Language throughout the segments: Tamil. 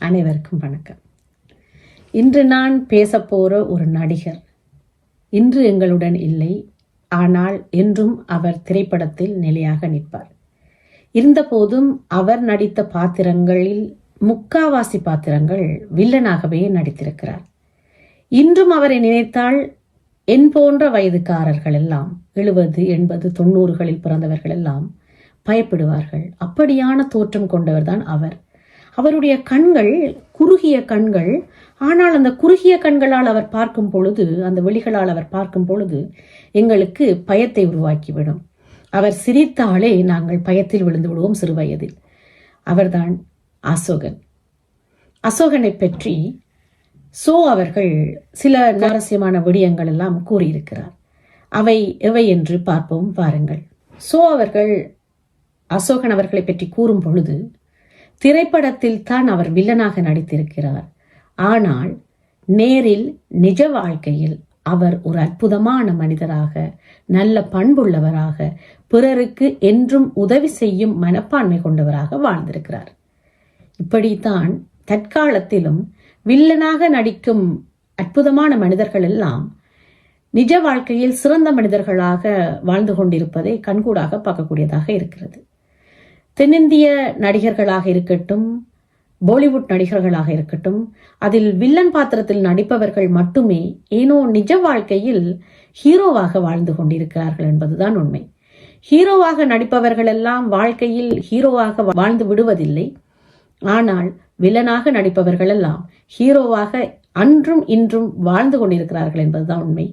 அனைவருக்கும் வணக்கம். இன்று நான் பேசப்போற ஒரு நடிகர் இன்று எங்களுடன் இல்லை, ஆனால் என்றும் அவர் திரைப்படத்தில் நிலையாக நிற்பார். இருந்தபோதும் அவர் நடித்த பாத்திரங்களில் முக்காவாசி பாத்திரங்கள் வில்லனாகவே நடித்திருக்கிறார். இன்றும் அவரை நினைத்தால் என் போன்ற வயதுக்காரர்கள் எல்லாம் 70, 80, 90களில் பிறந்தவர்கள் எல்லாம் பயப்படுவார்கள். அப்படியான தோற்றம் கொண்டவர்தான் அவர். அவருடைய கண்கள் குறுகிய கண்கள், ஆனால் அந்த குறுகிய கண்களால் அவர் பார்க்கும் பொழுது, அந்த விழிகளால் அவர் பார்க்கும் பொழுது எங்களுக்கு பயத்தை உருவாக்கிவிடும். அவர் சிரித்தாலே நாங்கள் பயத்தில் விழுந்து விடுவோம் சிறு வயதில். அவர்தான் அசோகன். அசோகனை பற்றி அவர்கள் சில சுவாரஸ்யமான விடயங்கள் எல்லாம் கூறியிருக்கிறார். அவை எவை என்று பார்ப்போம் வாருங்கள். அவர்கள் அசோகன் அவர்களை பற்றி கூறும் பொழுது, திரைப்படத்தில் தான் அவர் வில்லனாக நடித்திருக்கிறார், ஆனால் நேரில் நிஜ வாழ்க்கையில் அவர் ஒரு அற்புதமான மனிதராக, நல்ல பண்புள்ளவராக, பிறருக்கு என்றும் உதவி செய்யும் மனப்பான்மை கொண்டவராக வாழ்ந்திருக்கிறார். இப்படித்தான் தற்காலத்திலும் வில்லனாக நடிக்கும் அற்புதமான மனிதர்கள் எல்லாம் நிஜ வாழ்க்கையில் சிறந்த மனிதர்களாக வாழ்ந்து கொண்டிருப்பதை கண்கூடாக பார்க்கக்கூடியதாக இருக்கிறது. தென்னிந்திய நடிகர்களாக இருக்கட்டும், பாலிவுட் நடிகர்களாக இருக்கட்டும், அதில் வில்லன் பாத்திரத்தில் நடிப்பவர்கள் மட்டுமே ஏனோ நிஜ வாழ்க்கையில் ஹீரோவாக வாழ்ந்து கொண்டிருக்கிறார்கள் என்பதுதான் உண்மை. ஹீரோவாக நடிப்பவர்கள் எல்லாம் வாழ்க்கையில் ஹீரோவாக வாழ்ந்து விடுவதில்லை, ஆனால் வில்லனாக நடிப்பவர்கள் எல்லாம் ஹீரோவாக அன்றும் இன்றும் வாழ்ந்து கொண்டிருக்கிறார்கள் என்பதுதான் உண்மை.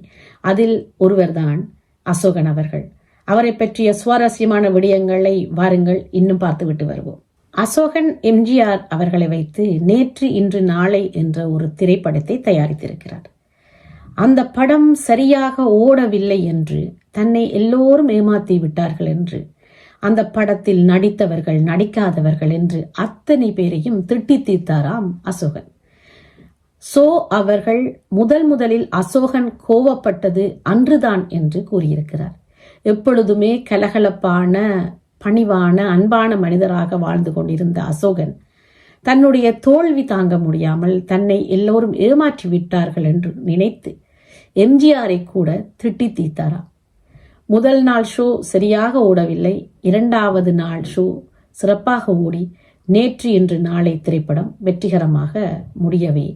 அதில் ஒருவர்தான் அசோகன் அவர்கள். அவரை பற்றிய சுவாரஸ்யமான விடயங்களை வாருங்கள் இன்னும் பார்த்துவிட்டு வருவோம். அசோகன் எம்ஜிஆர் அவர்களை வைத்து நேற்று இன்று நாளை என்ற ஒரு திரைப்படத்தை தயாரித்திருக்கிறார். அந்த படம் சரியாக ஓடவில்லை என்று, தன்னை எல்லோரும் ஏமாற்றி விட்டார்கள் என்று, அந்த படத்தில் நடித்தவர்கள் நடிக்காதவர்கள் என்று அத்தனை பேரையும் திட்டி தீர்த்தாராம் அசோகன். அவர்கள் முதலில் அசோகன் கோவப்பட்டது அன்றுதான் என்று கூறியிருக்கிறார். எப்பொழுதுமே கலகலப்பான, பணிவான, அன்பான மனிதராக வாழ்ந்து கொண்டிருந்த அசோகன் தன்னுடைய தோல்வி தாங்க முடியாமல் தன்னை எல்லோரும் ஏமாற்றி விட்டார்கள் என்று நினைத்து எம்ஜிஆரை கூட திட்டி தீர்த்தாராம். முதல் நாள் ஷோ சரியாக ஓடவில்லை, இரண்டாவது நாள் ஷோ சிறப்பாக ஓடி நேற்று இன்று நாளை திரைப்படம் வெற்றிகரமாக முடியவே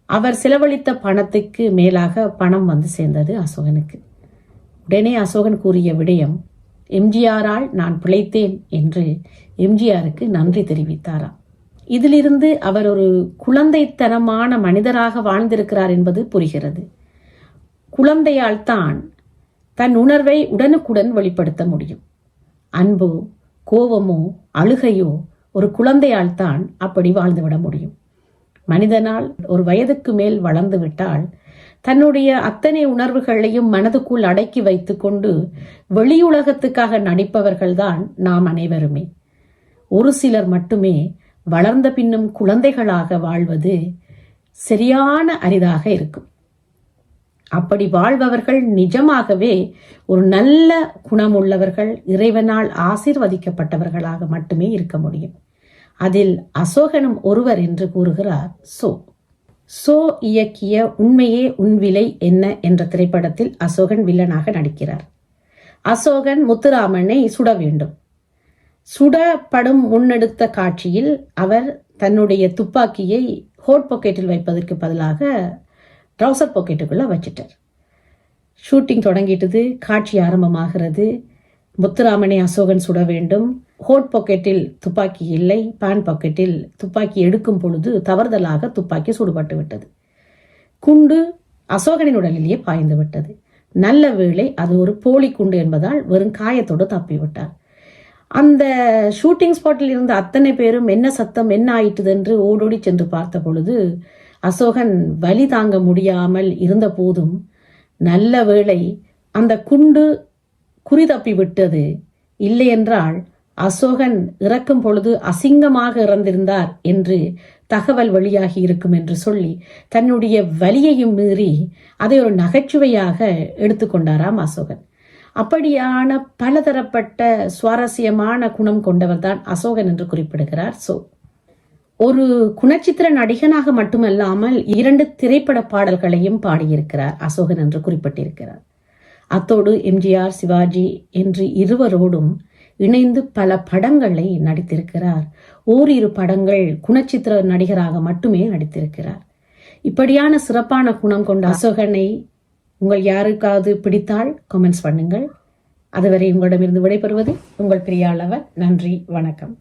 அவர் செலவழித்த பணத்துக்கு மேலாக பணம் வந்து சேர்ந்தது அசோகனுக்கு. உடனே அசோகன் கூறிய விடயம், எம்ஜிஆரால் நான் பிழைத்தேன் என்று எம்ஜிஆருக்கு நன்றி தெரிவித்தாராம். இதிலிருந்து அவர் ஒரு குழந்தைத்தனமான மனிதராக வாழ்ந்திருக்கிறார் என்பது புரிகிறது. குழந்தையால் தான் தன் உணர்வை உடனுக்குடன் வெளிப்படுத்த முடியும். அன்போ, கோபமோ, அழுகையோ ஒரு குழந்தையால் தான் அப்படி வாழ்ந்துவிட முடியும். மனிதனால் ஒரு வயதுக்கு மேல் வளர்ந்து விட்டால் தன்னுடைய அத்தனை உணர்வுகளையும் மனதுக்குள் அடக்கி வைத்து கொண்டு வெளியுலகத்துக்காக நடிப்பவர்கள்தான் நாம் அனைவருமே. ஒரு சிலர் மட்டுமே வளர்ந்த பின்னும் குழந்தைகளாக வாழ்வது சரியான அரிதாக இருக்கும். அப்படி வாழ்பவர்கள் நிஜமாகவே ஒரு நல்ல குணமுள்ளவர்கள், இறைவனால் ஆசீர்வதிக்கப்பட்டவர்களாக மட்டுமே இருக்க முடியும். அதில் அசோகனும் ஒருவர் என்று கூறுகிறார் இயக்கிய உண்மையே உன் விலை என்ன என்ற திரைப்படத்தில் அசோகன் வில்லனாக நடிக்கிறார். அசோகன் முத்துராமனை சுட வேண்டும். சுடப்படும் முன்னெடுத்த காட்சியில் அவர் தன்னுடைய துப்பாக்கியை ஹோட் பாக்கெட்டில் வைப்பதற்கு பதிலாக ட்ரௌசர் பாக்கெட்டுக்குள்ள வச்சிட்டார். ஷூட்டிங் தொடங்கிட்டது, காட்சி ஆரம்பமாகிறது. முத்துராமனை அசோகன் சுட வேண்டும். ஹோட் பாக்கெட்டில் துப்பாக்கி இல்லை, பேன் பாக்கெட்டில் துப்பாக்கி எடுக்கும் பொழுது தவறுதலாக துப்பாக்கி சுடுபட்டு விட்டது. குண்டு அசோகனின் உடலிலேயே பாய்ந்து விட்டது. நல்ல வேளை அது ஒரு போலி குண்டு என்பதால் வெறும் காயத்தோடு தப்பிவிட்டார். அந்த ஷூட்டிங் ஸ்பாட்டில் இருந்த அத்தனை பேரும் என்ன சத்தம், என்ன ஆயிட்டுது என்று ஓடோடி சென்று பார்த்த பொழுது அசோகன் வலி தாங்க முடியாமல் இருந்த போதும் நல்ல வேளை அந்த குண்டு குறி தப்பி விட்டது. இல்லை என்றால் அசோகன் இறக்கும் பொழுது அசிங்கமாக இறந்திருந்தார் என்று தகவல் வெளியாகி இருக்கும் என்று சொல்லி தன்னுடைய வலியையும் மீறி அதை ஒரு நகைச்சுவையாக எடுத்துக்கொண்டாராம் அசோகன். அப்படியான பலதரப்பட்ட சுவாரஸ்யமான குணம் கொண்டவர் தான் அசோகன் என்று குறிப்பிடுகிறார். ஒரு குணச்சித்திர நடிகனாக மட்டுமல்லாமல் 2 திரைப்பட பாடல்களையும் பாடியிருக்கிறார் அசோகன் என்று குறிப்பிட்டிருக்கிறார். அத்தோடு எம்ஜிஆர், சிவாஜி என்று இருவரோடும் இணைந்து பல படங்களை நடித்திருக்கிறார். ஓரிரு படங்கள் குணச்சித்திர நடிகராக மட்டுமே நடித்திருக்கிறார். இப்படியான சிறப்பான குணம் கொண்ட அசோகனை உங்கள் யாருக்காவது பிடித்தால் கமெண்ட்ஸ் பண்ணுங்கள். அதுவரை உங்களிடமிருந்து விடைபெறுவது உங்கள் பிரியாளவர். நன்றி, வணக்கம்.